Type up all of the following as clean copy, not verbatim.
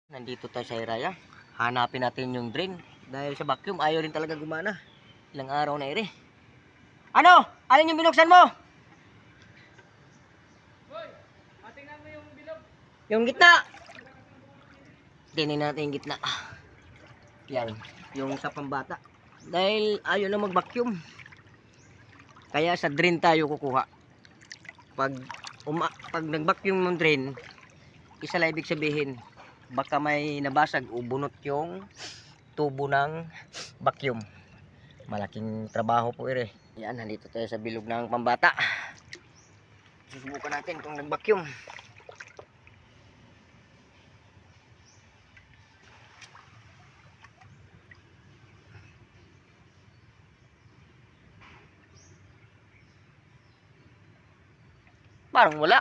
Nandito tayo sa Hiraya. Hanapin natin yung drain. Dahil sa vacuum, ayaw rin talaga gumana. Ilang araw na ere. Ano? Alin yung binuksan mo? Hoy, tingnan mo yung bilog. Yung gitna. Tingnan natin yung gitna. Yan. Yung sa pambata. Dahil ayaw na mag-vacuum. Kaya sa drain tayo kukuha. Pag nag-vacuum ng drain, isa lang ibig sabihin, baka may nabasag o bunot yung tubo ng vacuum. Malaking trabaho po ere. Yan, nandito tayo sa bilog ng pambata. Susubukan natin kung nag-vacuum. Parang wala.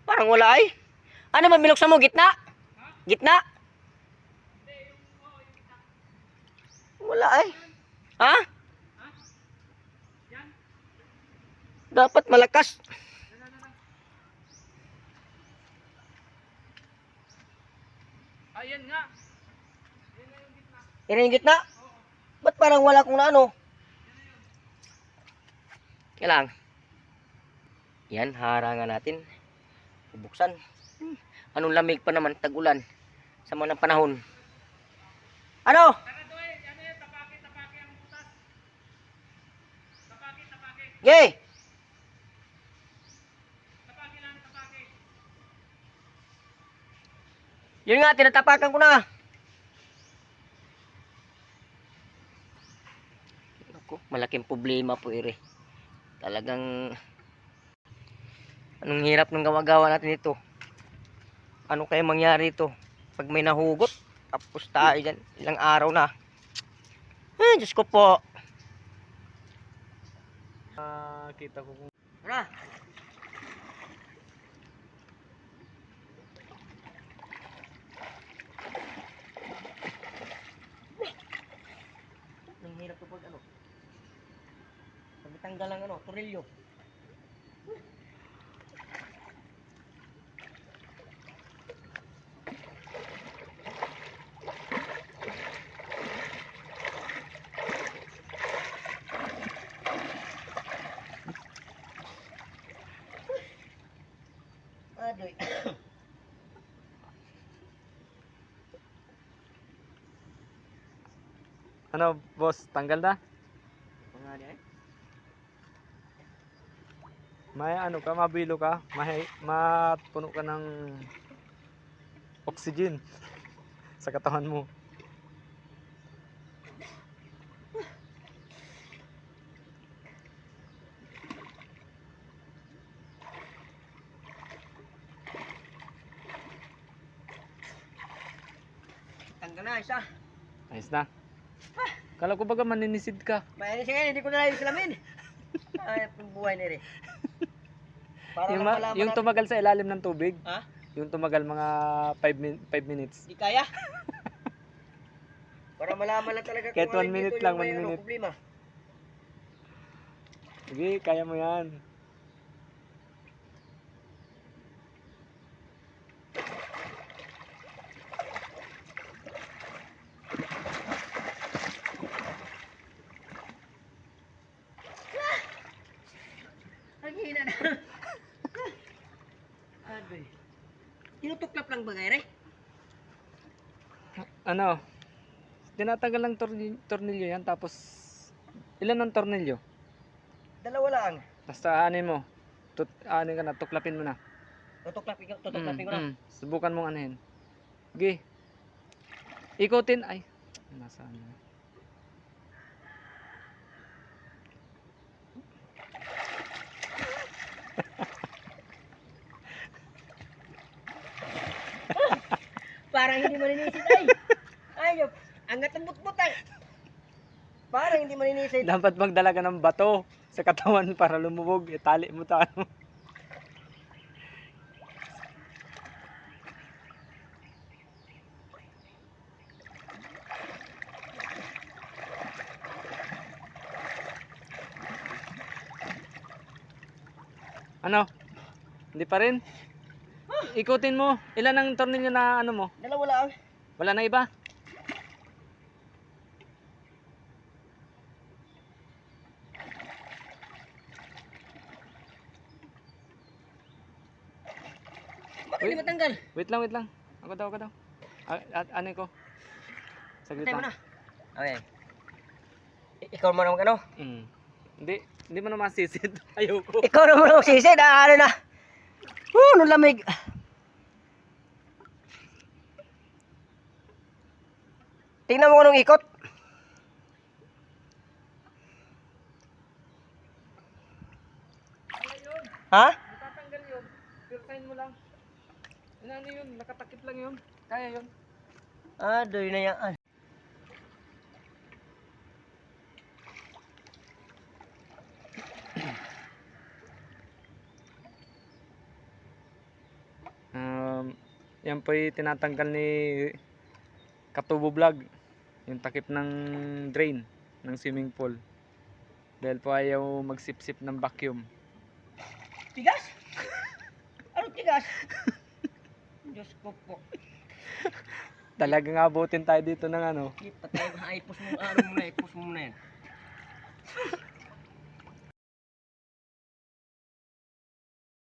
Parang wala ay. Ano ba binuksan mo? Gitna? Gitna? Wala ay. Ha? Dapat malakas. Ayan nga. Yan yung gitna? Ba't parang wala kung ano? Kailang. Yan, harangan natin. Bubuksan. Anong lamig pa naman, tag-ulan. Sa mga panahon. Ano? Tapake ang butas. Tapake. Yay! Tapake lang, tapake. Yun nga, tinatapakan ko na. Ako, malaking problema po ere. Talagang anong hirap ng gawa-gawa natin ito. Ano kaya mangyari ito pag may nahugot? Tapos tayo dyan, ilang araw na. Ay, Diyos ko po. Kita ko kung... Tara. Ang hirap ito pag ano. Pagtanggal ng ano, tornilyo. Adoy. Ano, boss? Tanggal na? Pangani ay. May ano ka, mabilo ka, mapuno ka ng oxygen sa katawan mo. Tanggal na isa. Ayos na. Kala ko baga maninisid ka. May sige, hindi ko na lang islamin. Ay, buhay ni re. Para Yung, lang malaman yung natin. tumagal sa ilalim ng tubig. Ha? Yung tumagal mga 5 minutes. Di kaya? Para malaman lang talaga Kahit kung 1 alin minute dito lang, yung may 1 ano, minute. problema. Sige, kaya mo yan. Ang hina na. Adoy. Tinutuklap lang ba gayre? Ano? Tinatanggal ng tornilyo yan, tapos ilan ang tornilyo? Dalawa lang. Basta anin mo. Anin ka na, tuklapin mo na. Tutuklapin ko na. Subukan mong anuhin. Sige. Ikutin. Ay, nasa ano. Parang hindi maninisid ay. Ayop. Angat ang butbut ay. Parang hindi maninisid. Dapat magdala ka ng bato sa katawan para lumubog. Itali mo ta ano. Ano? Hindi pa rin? Ikutin mo. Ilan ang tornilyo na ano mo? Dalawa lang. Wala na iba? Bakit hindi matanggal? Wait lang. Ako daw. Ano ko? Saglit Patay mo lang. na. Okay. Ikaw mo naman ano? Mm. Hindi mo na masisid. Ayoko. Ikaw naman ang sisi, ano na. Nung lamig. Tingnan mo kung anong ikot. Ayun. Ha? Natatanggal yun. Pursahin mo lang. Ano yun? Nakatakip lang yun. Kaya yun. Doy na yan. Yan po yung tinatanggal ni Katubo Vlog. Yung takip ng drain ng swimming pool. Dahil po ayaw magsip-sip ng vacuum. Tigas? Anong tigas? Diyos ko po. Talagang abutin tayo dito ng ano. Patay mo, ipos mo, ipos mo na yan.